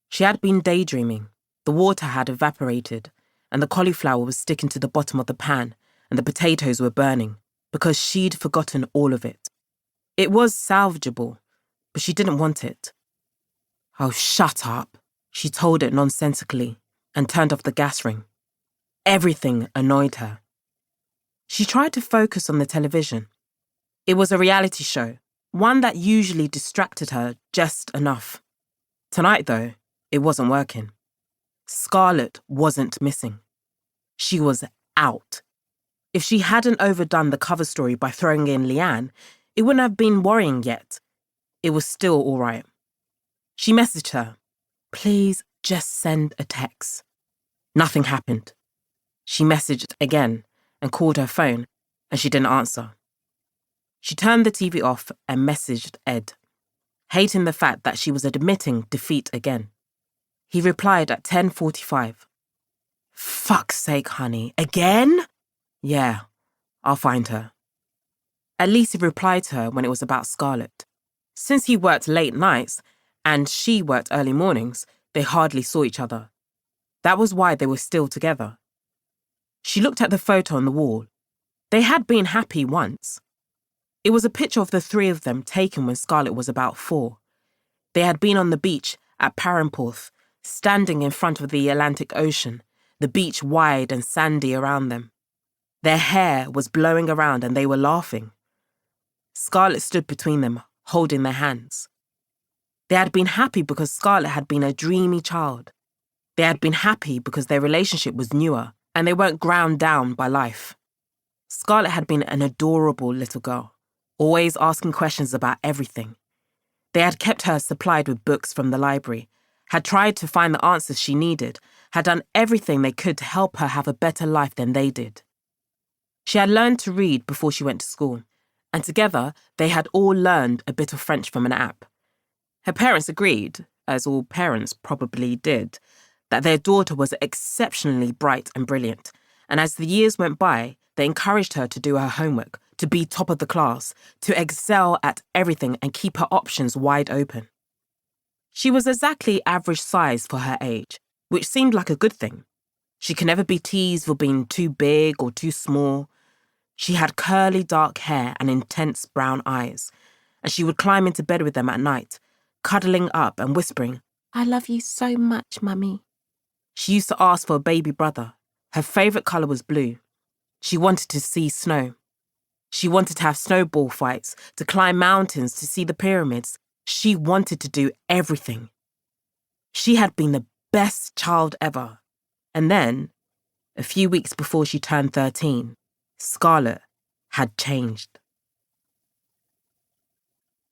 She had been daydreaming. The water had evaporated, and the cauliflower was sticking to the bottom of the pan, and the potatoes were burning, because she'd forgotten all of it. It was salvageable, but she didn't want it. "Oh, shut up," she told it nonsensically, and turned off the gas ring. Everything annoyed her. She tried to focus on the television. It was a reality show, one that usually distracted her just enough. Tonight, though, it wasn't working. Scarlett wasn't missing. She was out. If she hadn't overdone the cover story by throwing in Leanne, it wouldn't have been worrying yet. It was still all right. She messaged her, "Please just send a text." Nothing happened. She messaged again and called her phone, and she didn't answer. She turned the TV off and messaged Ed, hating the fact that she was admitting defeat again. He replied at 10:45. "Fuck's sake, honey, again?" "Yeah, I'll find her." At least he replied to her when it was about Scarlett. Since he worked late nights and she worked early mornings, they hardly saw each other. That was why they were still together. She looked at the photo on the wall. They had been happy once. It was a picture of the three of them taken when Scarlett was about 4. They had been on the beach at Paramporth, standing in front of the Atlantic Ocean, the beach wide and sandy around them. Their hair was blowing around and they were laughing. Scarlett stood between them, holding their hands. They had been happy because Scarlett had been a dreamy child. They had been happy because their relationship was newer and they weren't ground down by life. Scarlett had been an adorable little girl, always asking questions about everything. They had kept her supplied with books from the library, had tried to find the answers she needed, had done everything they could to help her have a better life than they did. She had learned to read before she went to school, and together they had all learned a bit of French from an app. Her parents agreed, as all parents probably did, that their daughter was exceptionally bright and brilliant, and as the years went by, they encouraged her to do her homework, to be top of the class, to excel at everything and keep her options wide open. She was exactly average size for her age, which seemed like a good thing. She could never be teased for being too big or too small. She had curly dark hair and intense brown eyes, and she would climb into bed with them at night, cuddling up and whispering, "I love you so much, Mummy." She used to ask for a baby brother. Her favourite colour was blue. She wanted to see snow. She wanted to have snowball fights, to climb mountains, to see the pyramids. She wanted to do everything. She had been the best child ever. And then, a few weeks before she turned 13, Scarlett had changed.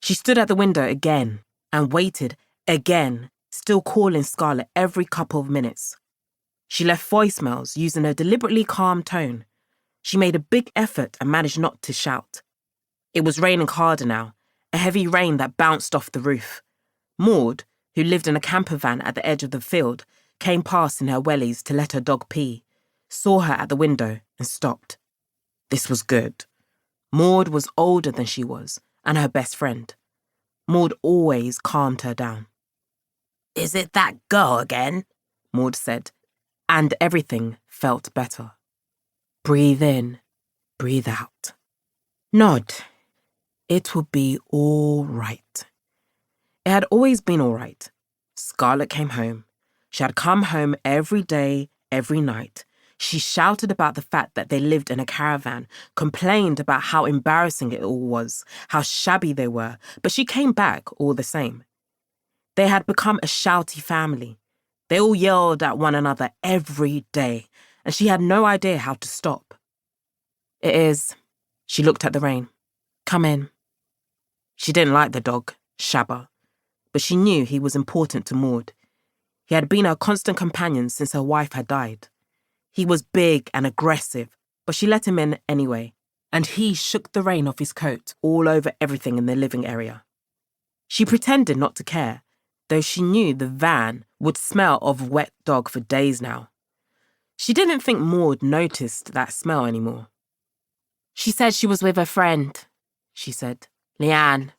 She stood at the window again and waited again, still calling Scarlett every couple of minutes. She left voicemails using a deliberately calm tone. She made a big effort and managed not to shout. It was raining harder now, a heavy rain that bounced off the roof. Maud, who lived in a camper van at the edge of the field, came past in her wellies to let her dog pee, saw her at the window and stopped. This was good. Maud was older than she was, and her best friend. Maud always calmed her down. "Is it that girl again?" Maud said, and everything felt better. Breathe in, breathe out. Nod. It will be all right. It had always been all right. Scarlett came home. She had come home every day, every night. She shouted about the fact that they lived in a caravan, complained about how embarrassing it all was, how shabby they were, but she came back all the same. They had become a shouty family. They all yelled at one another every day, and she had no idea how to stop. "It is." She looked at the rain. "Come in." She didn't like the dog, Shabba, but she knew he was important to Maud. He had been her constant companion since her wife had died. He was big and aggressive, but she let him in anyway, and he shook the rain off his coat all over everything in the living area. She pretended not to care, though she knew the van would smell of wet dog for days now. She didn't think Maud noticed that smell anymore. "She said she was with a friend," she said. "Leanne.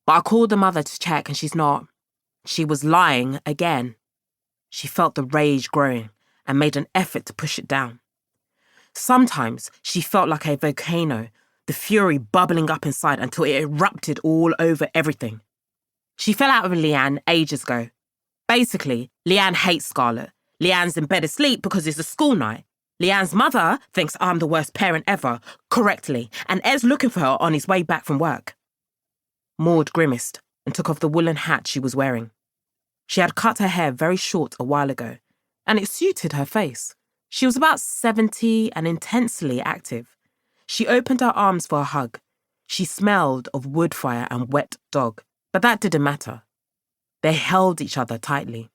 But I called the mother to check and she's not." She was lying again. She felt the rage growing and made an effort to push it down. Sometimes she felt like a volcano, the fury bubbling up inside until it erupted all over everything. She fell out with Leanne ages ago. Basically, Leanne hates Scarlett. Leanne's in bed asleep because it's a school night. Leanne's mother thinks I'm the worst parent ever, correctly, and Ed's looking for her on his way back from work. Maud grimaced and took off the woolen hat she was wearing. She had cut her hair very short a while ago, and it suited her face. She was about 70 and intensely active. She opened her arms for a hug. She smelled of wood fire and wet dog, but that didn't matter. They held each other tightly.